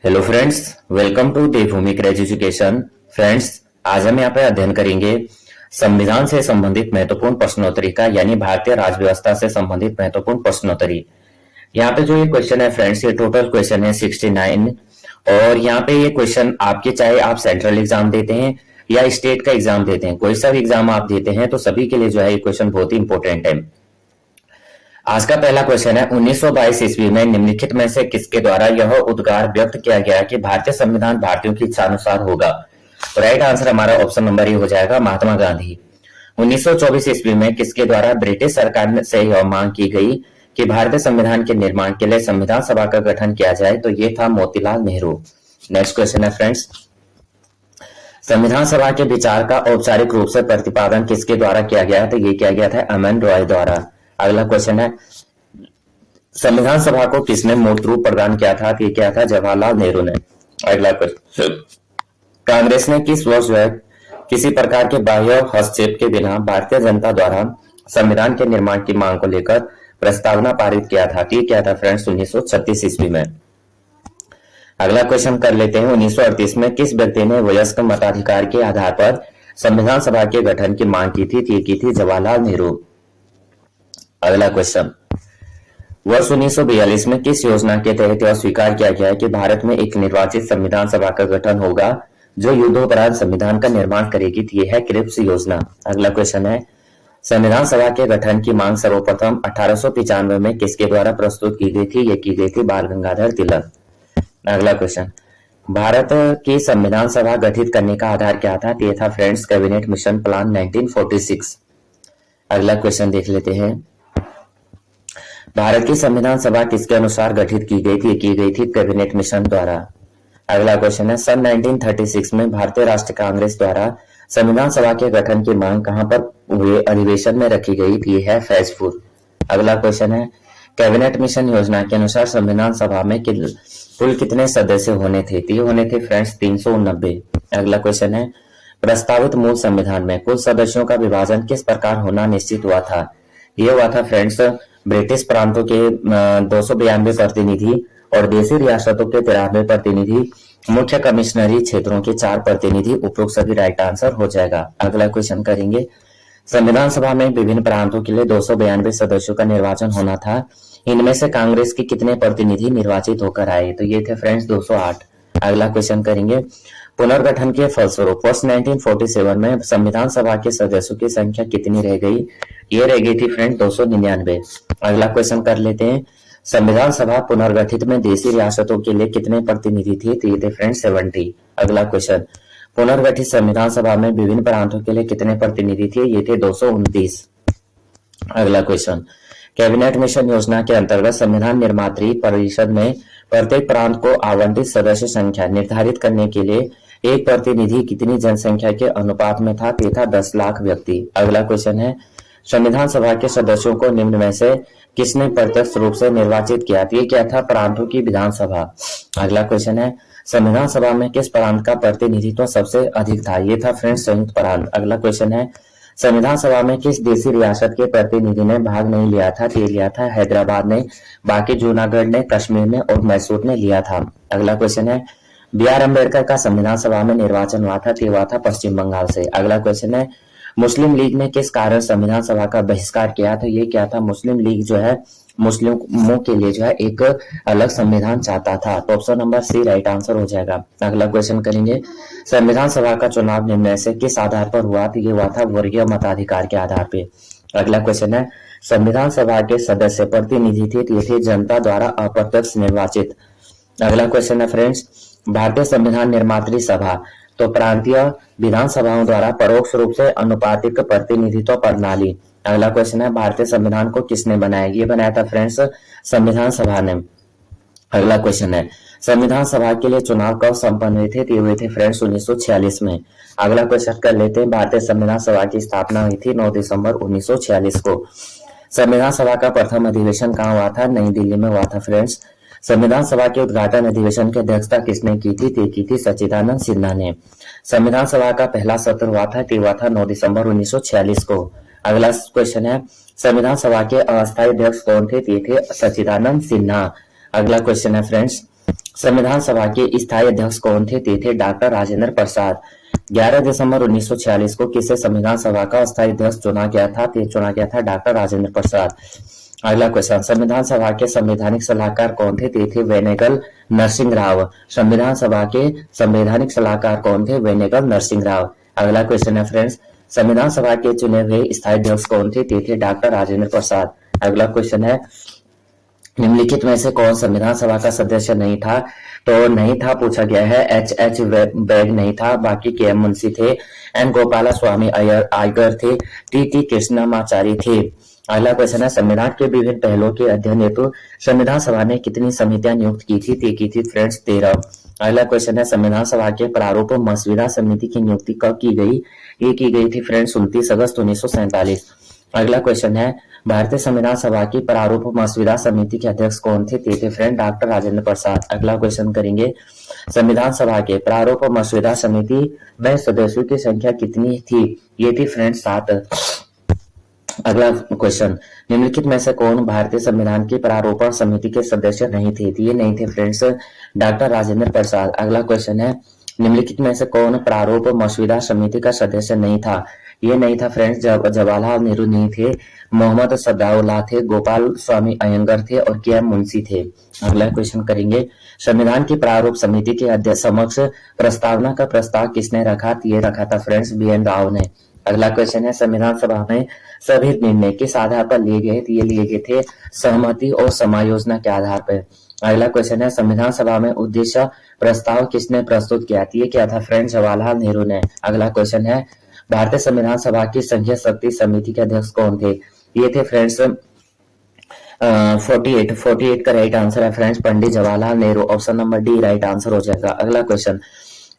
Hello friends, welcome to Devbhoomi craze education. Friends, आज हम यहाँ पे अध्ययन करेंगे संविधान से संबंधित महत्वपूर्ण प्रश्नोत्तरी का, यानी भारतीय राज व्यवस्था से संबंधित महत्वपूर्ण प्रश्नोत्तरी। यहाँ पे जो ये क्वेश्चन है फ्रेंड्स, ये टोटल क्वेश्चन है 69। और यहाँ पे ये क्वेश्चन आपके, चाहे आप सेंट्रल एग्जाम देते हैं या स्टेट का एग्जाम देते हैं, कोई सा भी एग्जाम आप देते हैं तो सभी के लिए जो है ये क्वेश्चन बहुत ही इंपॉर्टेंट है। आज का पहला क्वेश्चन है, 1922 ईस्वी में निम्नलिखित में से किसके द्वारा यह उद्गार व्यक्त किया गया कि भारतीय संविधान भारतीयों की इच्छा अनुसार होगा? तो राइट आंसर हमारा ऑप्शन नंबर ए हो जाएगा, महात्मा गांधी। 1924 ईस्वी में किसके द्वारा ब्रिटिश सरकार से यह मांग की गई कि भारतीय संविधान के निर्माण के लिए संविधान सभा का गठन किया जाए? तो ये था मोतीलाल नेहरू। नेक्स्ट क्वेश्चन है फ्रेंड्स, संविधान सभा के विचार का औपचारिक रूप से प्रतिपादन किसके द्वारा किया गया? तो ये किया गया था एम.एन. रॉय द्वारा। अगला क्वेश्चन है, संविधान सभा को किसने मूर्त रूप प्रदान किया था? तो ये क्या था? जवाहरलाल नेहरू ने। अगला क्वेश्चन, कांग्रेस ने किस वर्ष जो है किसी प्रकार के बाह्य हस्तक्षेप के बिना भारतीय जनता द्वारा संविधान के निर्माण की मांग को लेकर प्रस्तावना पारित किया था? तो ये क्या था फ्रेंड्स? 1936 ईस्वी में। अगला क्वेश्चन कर लेते हैं, 1938 में किस व्यक्ति ने वयस्क मताधिकार के आधार पर संविधान सभा के गठन की मांग की थी? ये की थी जवाहरलाल नेहरू। अगला क्वेश्चन, वर्ष 1942 में किस योजना के तहत यह स्वीकार किया गया कि भारत में एक निर्वाचित संविधान सभा का गठन होगा जो युद्धोपरांत संविधान का निर्माण करेगी? ये है क्रिप्स योजना। अगला क्वेश्चन है, संविधान सभा के गठन की मांग सर्वप्रथम 1895 में किसके द्वारा प्रस्तुत की गई थी? ये की गई थी बाल गंगाधर तिलक। अगला क्वेश्चन, भारत की संविधान सभा गठित करने का आधार क्या था? ये था फ्रेंड्स कैबिनेट मिशन प्लान 1946। अगला क्वेश्चन देख लेते हैं, भारत की संविधान सभा किसके अनुसार गठित की गई थी? की गई थी कैबिनेट मिशन द्वारा। अगला क्वेश्चन है, सन 1936 में भारतीय राष्ट्रीय कांग्रेस द्वारा संविधान सभा के गठन की मांग कहां पर हुए अधिवेशन में रखी गई थी? है फैजपुर। अगला क्वेश्चन है, कैबिनेट मिशन योजना के अनुसार संविधान सभा में कुल कितने सदस्य होने थे? ये होने थे फ्रेंड्स 390। अगला क्वेश्चन है, प्रस्तावित मूल संविधान में कुल सदस्यों का विभाजन किस प्रकार होना निश्चित हुआ था? ये हुआ था फ्रेंड्स, ब्रिटिश प्रांतों के 292 प्रतिनिधि और देशी रियासतों के 93 प्रतिनिधि, मुख्य कमिश्नरी क्षेत्रों के 4 प्रतिनिधि। उपरोक्त सभी राइट आंसर हो जाएगा। अगला क्वेश्चन करेंगे, संविधान सभा में विभिन्न प्रांतों के लिए 292 सदस्यों का निर्वाचन होना था, इनमें से कांग्रेस के कितने प्रतिनिधि निर्वाचित होकर आए? तो ये थे फ्रेंड्स 208। अगला क्वेश्चन करेंगे, पुनर्गठन के फलस्वरूप वर्ष 1947 में संविधान सभा के सदस्यों की संख्या कितनी रह गई? ये रह गई थी फ्रेंड 299। अगला क्वेश्चन कर लेते हैं, संविधान सभा पुनर्गठित में देशी रियासतों के लिए कितने प्रतिनिधि थे? तो ये थे फ्रेंड 70। अगला क्वेश्चन, पुनर्गठित संविधान सभा में विभिन्न प्रांतों के लिए कितने प्रतिनिधि थे? ये थे 229। अगला क्वेश्चन, कैबिनेट मिशन योजना के अंतर्गत संविधान निर्मात्री परिषद में प्रत्येक प्रांत को आवंटित सदस्य संख्या निर्धारित करने के लिए एक प्रतिनिधि कितनी जनसंख्या के अनुपात में था? ये था 10 लाख व्यक्ति। अगला क्वेश्चन है, संविधान सभा के सदस्यों को निम्न में से किसने प्रत्यक्ष रूप से निर्वाचित किया? ये क्या था? प्रांतों की विधानसभा। अगला क्वेश्चन है, संविधान सभा में किस प्रांत का प्रतिनिधित्व सबसे अधिक था? ये था फ्रेंड्स संयुक्त प्रांत। अगला क्वेश्चन है, संविधान सभा में किस देशी रियासत के प्रतिनिधि ने भाग नहीं लिया था? ये लिया था हैदराबाद ने, बाकी जूनागढ़ ने, कश्मीर ने और मैसूर ने लिया था। अगला क्वेश्चन है, बी.आर. अम्बेडकर का संविधान सभा में निर्वाचन हुआ था? ये हुआ था पश्चिम बंगाल से। अगला क्वेश्चन है, मुस्लिम लीग ने किस कारण संविधान सभा का बहिष्कार किया? तो ये क्या था? मुस्लिम लीग जो है मुस्लिमों के लिए जो है एक अलग संविधान चाहता था। तो option number C right answer हो जाएगा। अगला क्वेश्चन करेंगे, संविधान सभा का चुनाव निम्न से किस आधार पर हुआ? तो ये हुआ था वर्गीय मताधिकार के आधार पे। अगला क्वेश्चन है, संविधान सभा के सदस्य प्रतिनिधि थे? ये थे जनता द्वारा अप्रत्यक्ष निर्वाचित। अगला क्वेश्चन है फ्रेंड्स, भारतीय संविधान निर्मात्री सभा तो प्रांतीय विधानसभाओं द्वारा परोक्ष रूप से अनुपातिक प्रतिनिधित्व प्रणाली। अगला क्वेश्चन है, भारतीय संविधान को किसने बनाया? ये बनाया था फ्रेंड्स संविधान सभा ने। अगला क्वेश्चन है, संविधान सभा के लिए चुनाव कब संपन्न हुए थे? हुए थे फ्रेंड्स 1946 में। अगला क्वेश्चन कर लेते हैं, भारतीय संविधान सभा की स्थापना हुई थी 9 दिसंबर 1946 को। संविधान सभा का प्रथम अधिवेशन कहाँ हुआ था? नई दिल्ली में हुआ था फ्रेंड्स। संविधान सभा के उद्घाटन अधिवेशन की अध्यक्षता किसने की थी? की थी सच्चिदानंद सिन्हा ने। संविधान सभा का पहला सत्र हुआ था 9 दिसंबर 1946 को। अगला क्वेश्चन है, संविधान सभा के अस्थायी अध्यक्ष कौन थे? ये थे सच्चिदानंद सिन्हा। अगला क्वेश्चन है फ्रेंड्स, संविधान सभा के स्थायी अध्यक्ष कौन थे? ते थे डॉक्टर राजेंद्र प्रसाद। 11 दिसंबर 1946 को किसे संविधान सभा का स्थायी अध्यक्ष चुना गया था? ते चुना गया था डॉक्टर राजेंद्र प्रसाद। अगला क्वेश्चन, संविधान सभा के संवैधानिक सलाहकार कौन थे? ते थे वेनेगल नरसिंह राव। संविधान सभा के संवैधानिक सलाहकार कौन थे? वेनेगल नरसिंह राव। अगला क्वेश्चन है फ्रेंड्स, संविधान सभा के चुने हुए स्थायी अध्यक्ष कौन थे? ते थे डॉक्टर राजेंद्र प्रसाद। अगला क्वेश्चन है, निम्नलिखित में से कौन संविधान सभा का सदस्य नहीं था? तो नहीं था पूछा गया है, एच बैग नहीं था, बाकी के एम मुंशी थे, एन गोपाला स्वामी अय्यर थे, टी कृष्णमाचारी थे। अगला क्वेश्चन है, संविधान के विभिन्न पहलुओं के अध्ययन हेतु संविधान सभा ने कितनी समितियां नियुक्त की थी? की थी फ्रेंड्स 13। अगला क्वेश्चन है, संविधान सभा के प्रारूप मसविदा समिति की नियुक्ति कब की गई? ये की गई थी फ्रेंड्स 29 अगस्त 1947। अगला क्वेश्चन है, भारतीय संविधान सभा की प्रारूप मसविदा समिति के अध्यक्ष कौन थे? ते थे फ्रेंड डॉक्टर राजेंद्र प्रसाद। अगला क्वेश्चन करेंगे, संविधान सभा के प्रारूप मसविदा समिति में सदस्यों की संख्या कितनी थी? ये थी फ्रेंड्स 7। अगला क्वेश्चन, निम्नलिखित में से कौन भारतीय संविधान की प्रारूपण समिति के सदस्य नहीं थे? ये नहीं थे फ्रेंड्स डॉक्टर राजेंद्र प्रसाद। अगला क्वेश्चन है, निम्नलिखित में से कौन प्रारूप मसविदा समिति का सदस्य नहीं था? ये नहीं था फ्रेंड्स जवाहरलाल नेहरू नहीं थे, मोहम्मद सदाउल्लाह थे, गोपाल स्वामी अयंगर थे और के एम मुंशी थे। अगला क्वेश्चन करेंगे, संविधान की प्रारूप समिति के समक्ष प्रस्तावना का प्रस्ताव किसने रखा? ये रखा था फ्रेंड्स बी एन राव ने। अगला क्वेश्चन है, संविधान सभा में सभी निर्णय किस आधार पर लिए गए? ये लिए गए थे सहमति और समायोजना के आधार पर। अगला क्वेश्चन है, संविधान सभा में उद्देश्य प्रस्ताव किसने प्रस्तुत किया? ये क्या था फ्रेंड्स जवाहरलाल नेहरू ने। अगला क्वेश्चन है, भारतीय संविधान सभा की संघीय शक्ति समिति के अध्यक्ष कौन थे? ये थे फ्रेंड्स 48 का राइट आंसर है friends Pandit Jawaharlal Nehru. Option number D right answer हो जाएगा। अगला क्वेश्चन,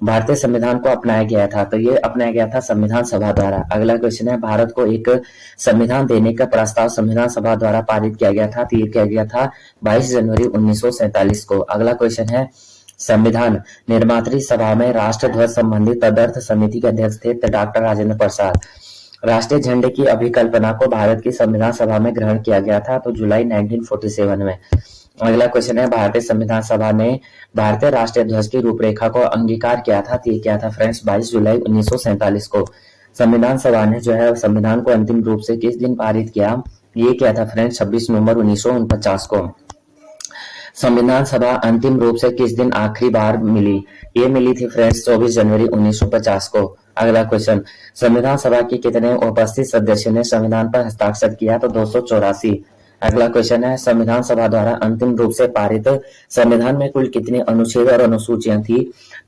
भारतीय संविधान को अपनाया गया था, तो ये अपनाया गया था संविधान सभा द्वारा। अगला क्वेश्चन है, भारत को एक संविधान देने का प्रस्ताव संविधान सभा द्वारा पारित किया गया था, तो ये किया गया था 22 जनवरी 1947 को। अगला क्वेश्चन है, संविधान निर्मात्री सभा में राष्ट्र ध्वज संबंधी तदर्थ समिति के अध्यक्ष थे डॉक्टर राजेंद्र प्रसाद। राष्ट्रीय झंडे की अभिकल्पना को भारत की संविधान सभा में ग्रहण किया गया था, तो जुलाई 1947 में। अगला क्वेश्चन है, भारतीय संविधान सभा ने भारतीय राष्ट्रीय ध्वज की रूपरेखा को अंगीकार किया था, तो ये क्या था फ्रेंड्स 22 जुलाई 1947 को। संविधान सभा ने जो है संविधान को अंतिम रूप से किस दिन पारित किया? ये क्या था फ्रेंड्स 26 नवंबर 1949 को। संविधान सभा अंतिम रूप से किस दिन आखिरी बार मिली? ये मिली थी फ्रेंड्स 24 जनवरी 1950 को। अगला क्वेश्चन, संविधान सभा के कितने उपस्थित सदस्यों ने संविधान पर हस्ताक्षर किया? तो 284। अगला क्वेश्चन है, संविधान सभा द्वारा अंतिम रूप से पारित संविधान में कुल कितने अनुच्छेद और अनुसूचियां थी?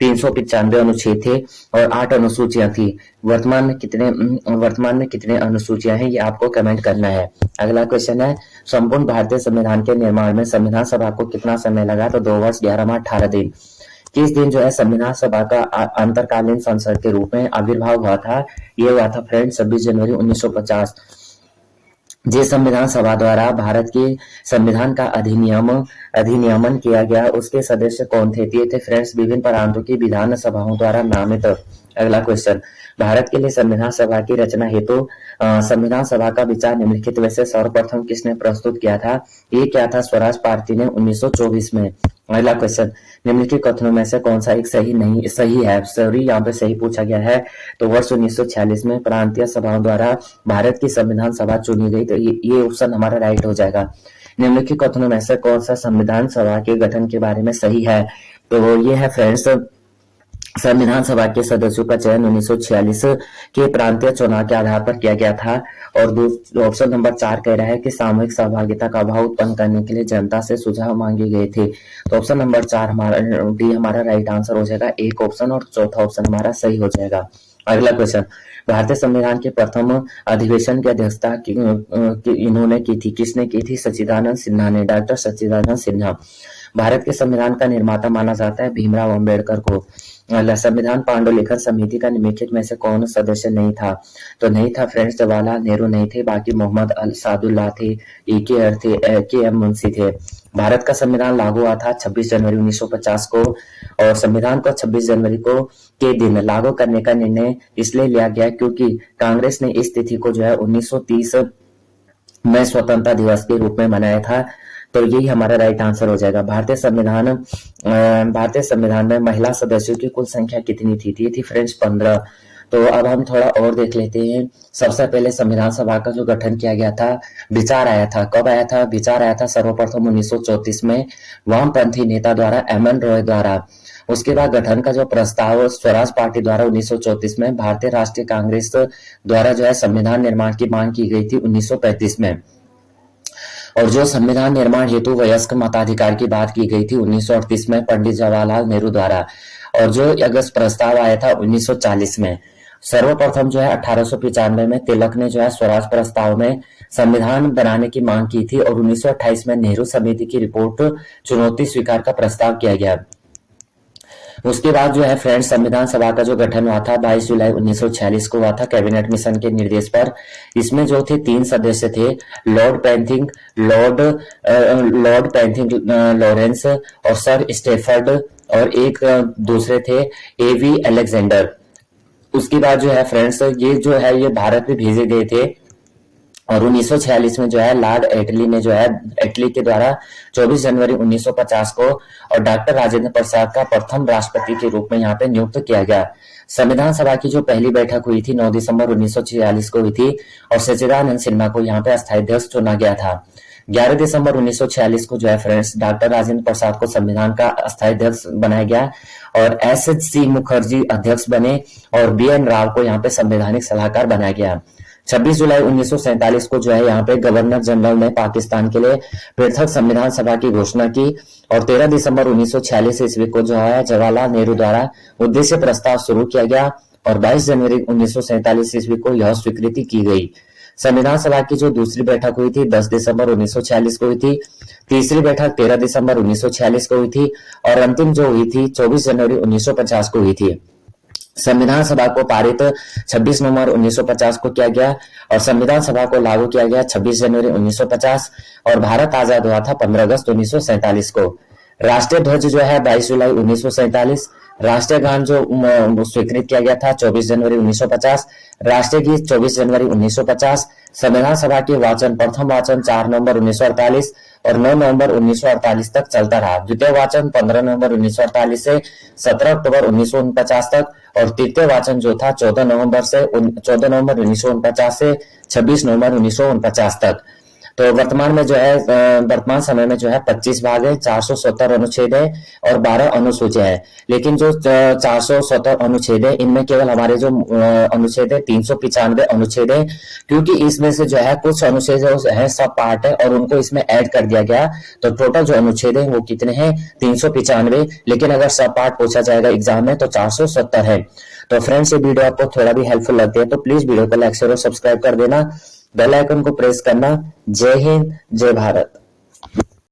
395 अनुच्छेद थे और 8 अनुसूचियां थी। वर्तमान में कितने अनुसूचियां हैं, ये आपको कमेंट करना है। अगला क्वेश्चन है, संपूर्ण भारतीय संविधान के निर्माण में संविधान सभा को कितना समय लगा? तो 2 वर्ष 11 माह 18 दिन। किस दिन जो है संविधान सभा का अंतरकालीन संसद के रूप में आविर्भाव हुआ था? ये हुआ था फ्रेंड 26 जनवरी 1950। जिस संविधान सभा द्वारा भारत के संविधान का अधिनियमन किया गया, उसके सदस्य कौन थे? ये थे फ्रेंड्स विभिन्न प्रांतों की विधान सभाओं द्वारा नामित। अगला क्वेश्चन, भारत के लिए संविधान सभा की रचना हेतु संविधान सभा का विचार निम्नलिखित में से सर्वप्रथम किसने प्रस्तुत किया था? ये क्या था स्वराज पार्टी ने 1924 में। अगला क्वेश्चन, निम्नलिखित कथनों में से कौन सा एक सही है? सॉरी, यहाँ पे सही पूछा गया है। तो वर्ष 1946 में प्रांतीय सभाओं द्वारा भारत की संविधान सभा चुनी गई, तो ये ऑप्शन हमारा राइट हो जाएगा। निम्नलिखित कथनों में से कौन सा संविधान सभा के गठन के बारे में सही है? तो ये है फ्रेंड्स, संविधान सभा के सदस्यों का चयन 1946 के प्रांतीय चुनाव के आधार पर किया गया था। और ऑप्शन नंबर 4 कह रहा है कि सामूहिक सहभागिता का अभाव उत्पन्न करने के लिए जनता से सुझाव मांगे गए थे। तो ऑप्शन नंबर 4 हमारा राइट आंसर हो जाएगा। एक ऑप्शन और चौथा ऑप्शन हमारा सही हो जाएगा। अगला क्वेश्चन, भारतीय संविधान के प्रथम अधिवेशन की अध्यक्षता इन्होंने की थी, किसने की थी? सच्चिदानंद सिन्हा ने, डॉक्टर सच्चिदानंद सिन्हा। भारत के संविधान का निर्माता माना जाता है भीमराव अंबेडकर को। संविधान पांडुलिखन समिति का निम्नलिखित में से कौन सदस्य नहीं था? तो नहीं था फ्रेंड्स जवाहरलाल नेहरू नहीं थे, बाकी मोहम्मद सादुल्लाह थे, EKR थे, KM मुंशी थे। भारत का संविधान लागू हुआ था 26 जनवरी 1950 को और संविधान को 26 जनवरी को के दिन लागू करने का निर्णय इसलिए लिया गया क्योंकि कांग्रेस ने इस तिथि को जो है 1930 में स्वतंत्रता दिवस के रूप में मनाया था। तो तो यही हमारा राइट आंसर हो जाएगा। भारतीय संविधान में महिला सदस्यों की कुल संख्या कितनी थी? ये थी फ्रेंड्स 15। तो अब हम थोड़ा और देख लेते हैं। सबसे पहले संविधान सभा का जो गठन किया गया था, विचार आया था, कब आया था? विचार आया था सर्वप्रथम 1934 में वामपंथी नेता द्वारा, एमएन रॉय द्वारा। उसके बाद गठन का जो प्रस्ताव स्वराज पार्टी द्वारा 1934 में, भारतीय राष्ट्रीय कांग्रेस द्वारा जो है संविधान निर्माण की मांग की गई थी 1935 में। और जो संविधान निर्माण हेतु वयस्क मताधिकार की बात की गई थी 1938 में पंडित जवाहरलाल नेहरू द्वारा। और जो अगस्त प्रस्ताव आया था 1940 में। सर्वप्रथम जो है 1895 में तिलक ने जो है स्वराज प्रस्ताव में संविधान बनाने की मांग की थी और 1928 में नेहरू समिति की रिपोर्ट चुनौती स्वीकार का प्रस्ताव किया गया। उसके बाद जो है फ्रेंड्स संविधान सभा का जो गठन हुआ था 22 जुलाई 1946 को हुआ था कैबिनेट मिशन के निर्देश पर। इसमें जो थे 3 सदस्य थे, लॉर्ड पैंथिंग लॉरेंस और सर स्टेफर्ड, और एक दूसरे थे एवी अलेक्जेंडर। उसके बाद जो है फ्रेंड्स ये भारत में भेजे गए थे और 1946 में जो है लॉर्ड एटली ने जो है एटली के द्वारा 24 जनवरी 1950 को और डॉक्टर राजेंद्र प्रसाद का प्रथम राष्ट्रपति के रूप में यहाँ पे नियुक्त किया गया। संविधान सभा की जो पहली बैठक हुई थी 9 दिसंबर 1946 को हुई थी और सच्चिदानंद सिन्हा को यहाँ पे अस्थायी अध्यक्ष चुना गया था। 11 दिसंबर 1946 को जो है फ्रेंड्स डॉक्टर राजेंद्र प्रसाद को संविधान का अस्थायी अध्यक्ष बनाया गया और एस.सी. मुखर्जी अध्यक्ष बने और बी.एन. राव को यहाँ पे संवैधानिक सलाहकार बनाया गया। 26 जुलाई 1947 को जो है यहाँ पे गवर्नर जनरल ने पाकिस्तान के लिए पृथक संविधान सभा की घोषणा की और 13 दिसंबर 1946 ईस्वी को जो है जवाहरलाल नेहरू द्वारा उद्देश्य प्रस्ताव शुरू किया गया और 22 जनवरी 1947 ईस्वी को यह स्वीकृति की गई। संविधान सभा की जो दूसरी बैठक हुई थी 10 दिसंबर 1946 को हुई थी, तीसरी बैठक 13 दिसंबर 1946 को हुई थी और अंतिम जो हुई थी 24 जनवरी 1950 को हुई थी। संविधान सभा को पारित 26 नवंबर 1950 को किया गया और संविधान सभा को लागू किया गया 26 जनवरी 1950 और भारत आजाद हुआ था 15 अगस्त 1947 को। राष्ट्रीय ध्वज जो है 22 जुलाई 1947, राष्ट्रीय गान जो स्वीकृत किया गया था 24 जनवरी 1950, राष्ट्रीय गीत 24 जनवरी 1950, संविधान सभा के वाचन प्रथम वाचन 4 नवंबर 1948 और 9 नवंबर 1948 तक चलता रहा। द्वितीय वाचन 15 नवंबर 1948 से 17 अक्टूबर 1949 तक और तृतीय वाचन जो था 14 नवंबर 1949 से 26 नवंबर 1949 तक। तो वर्तमान समय में जो है 25 भाग है, 470 अनुच्छेद है और 12 अनुसूचियां है। लेकिन जो 470 अनुच्छेद है इनमें केवल हमारे जो अनुच्छेद है 395 अनुच्छेद है, क्योंकि इसमें से जो है कुछ अनुच्छेद है सब पार्ट है और उनको इसमें ऐड कर दिया गया। तो टोटल जो अनुच्छेद है वो कितने हैं? 395, लेकिन अगर सब पार्ट पूछा जाएगा एग्जाम में तो 470 है। तो फ्रेंड्स ये वीडियो आपको थोड़ा भी हेल्पफुल लगती है तो प्लीज वीडियो को लाइक शेयर और सब्सक्राइब कर देना, बेल आइकन को प्रेस करना। जय हिंद, जय भारत।